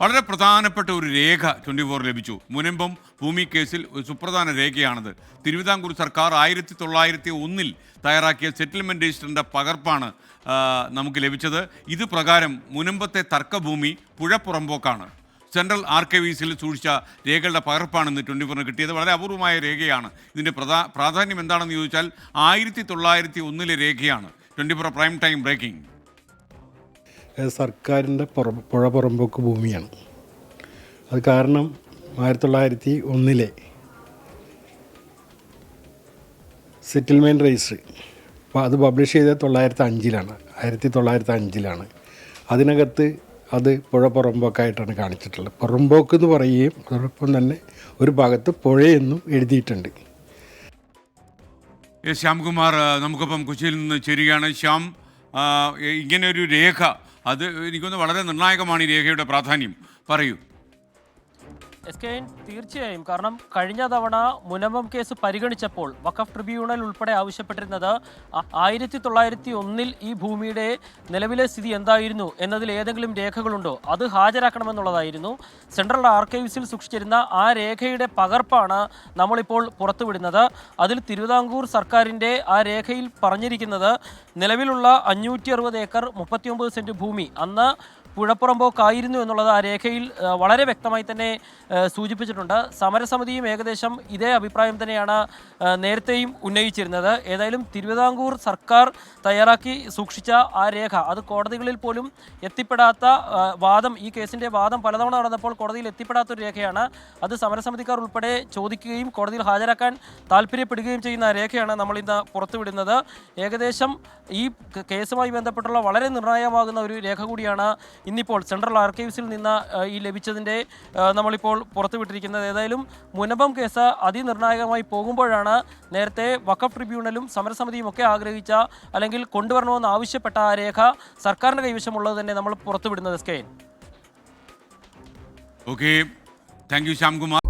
വളരെ പ്രധാനപ്പെട്ട ഒരു രേഖ 24 ലഭിച്ചു. മുനമ്പം ഭൂമി കേസിൽ ഒരു സുപ്രധാന രേഖയാണത്. തിരുവിതാംകൂർ സർക്കാർ 1901 തയ്യാറാക്കിയ സെറ്റിൽമെൻറ്റ് രജിസ്റ്ററിൻ്റെ പകർപ്പാണ് നമുക്ക് ലഭിച്ചത്. ഇത് പ്രകാരം മുനമ്പത്തെ തർക്കഭൂമി പുഴപ്പുറമ്പോക്കാണ്. സെൻട്രൽ ആർക്കൈവീസിൽ സൂക്ഷിച്ച രേഖകളുടെ പകർപ്പാണ് 24 കിട്ടിയത്. വളരെ അപൂർവമായ രേഖയാണ്. ഇതിൻ്റെ പ്രാധാന്യം എന്താണെന്ന് ചോദിച്ചാൽ 1901 രേഖയാണ്. 24 പ്രൈം ടൈം ബ്രേക്കിംഗ്. സർക്കാരിൻ്റെ പുഴ പുറമ്പോക്ക് ഭൂമിയാണ്. അത് കാരണം 1901 സെറ്റിൽമെൻറ്റ് രജിസ്റ്റർ അപ്പോൾ അത് പബ്ലിഷ് ചെയ്തത് 1905 അതിനകത്ത് അത് പുഴ പുറമ്പോക്കായിട്ടാണ് കാണിച്ചിട്ടുള്ളത്. പുറമ്പോക്ക് എന്ന് പറയുകയും അതോടൊപ്പം തന്നെ ഒരു ഭാഗത്ത് പുഴയെന്നും എഴുതിയിട്ടുണ്ട്. ശ്യാംകുമാർ നമുക്കൊപ്പം കൊച്ചിയിൽ നിന്ന് ചേരുകയാണ്. ശ്യാം, ഇങ്ങനെയൊരു രേഖ, അത് എനിക്കൊന്ന് വളരെ നിർണായകമാണ്. ഈ രേഖയുടെ പ്രാധാന്യം പറയൂ. തീർച്ചയായും. കാരണം കഴിഞ്ഞ തവണ മുനമ്പം കേസ് പരിഗണിച്ചപ്പോൾ വഖഫ് ട്രിബ്യൂണൽ ഉൾപ്പെടെ ആവശ്യപ്പെട്ടിരുന്നത് 1901 ഈ ഭൂമിയുടെ നിലവിലെ സ്ഥിതി എന്തായിരുന്നു എന്നതിൽ ഏതെങ്കിലും രേഖകളുണ്ടോ അത് ഹാജരാക്കണമെന്നുള്ളതായിരുന്നു. സെൻട്രൽ ആർക്കൈവ്സിൽ സൂക്ഷിച്ചിരുന്ന ആ രേഖയുടെ പകർപ്പാണ് നമ്മളിപ്പോൾ പുറത്തുവിടുന്നത്. അതിൽ തിരുവിതാംകൂർ സർക്കാരിൻ്റെ ആ രേഖയിൽ പറഞ്ഞിരിക്കുന്നത് നിലവിലുള്ള 560 ഏക്കർ 39 സെൻറ്റ് ഭൂമി അന്ന് പുഴപ്പുറമ്പോക്കായിരുന്നു എന്നുള്ളത് ആ രേഖയിൽ വളരെ വ്യക്തമായി തന്നെ സൂചിപ്പിച്ചിട്ടുണ്ട്. സമരസമിതിയും ഏകദേശം ഇതേ അഭിപ്രായം തന്നെയാണ് നേരത്തെയും ഉന്നയിച്ചിരുന്നത്. ഏതായാലും തിരുവിതാംകൂർ സർക്കാർ തയ്യാറാക്കി സൂക്ഷിച്ച ആ രേഖ അത് കോടതികളിൽ പോലും എത്തിപ്പെടാത്ത വാദം, ഈ കേസിൻ്റെ വാദം പലതവണ നടന്നപ്പോൾ കോടതിയിൽ എത്തിപ്പെടാത്തൊരു രേഖയാണ്. അത് സമരസമിതിക്കാർ ഉൾപ്പെടെ ചോദിക്കുകയും കോടതിയിൽ ഹാജരാക്കാൻ താല്പര്യപ്പെടുകയും ചെയ്യുന്ന രേഖയാണ് നമ്മളിന്ന് പുറത്തുവിടുന്നത്. ഏകദേശം ഈ കേസുമായി ബന്ധപ്പെട്ടുള്ള വളരെ നിർണായകമാകുന്ന ഒരു രേഖ കൂടിയാണ് ഇന്നിപ്പോൾ സെൻട്രൽ ആർക്കൈവ്സിൽ നിന്ന് ഈ ലഭിച്ചതിൻ്റെ നമ്മളിപ്പോൾ പുറത്തുവിട്ടിരിക്കുന്നത്. ഏതായാലും മുനമ്പം കേസ് അതിനിർണായകമായി പോകുമ്പോഴാണ് നേരത്തെ വഖഫ് ട്രിബ്യൂണലും സമരസമിതിയും ഒക്കെ ആഗ്രഹിച്ച അല്ലെങ്കിൽ കൊണ്ടുവരണമെന്ന് ആവശ്യപ്പെട്ട ആ രേഖ സർക്കാരിൻ്റെ കൈവശമുള്ളത് തന്നെ നമ്മൾ പുറത്തുവിടുന്നത്. Okay, thank you Shyamkumar.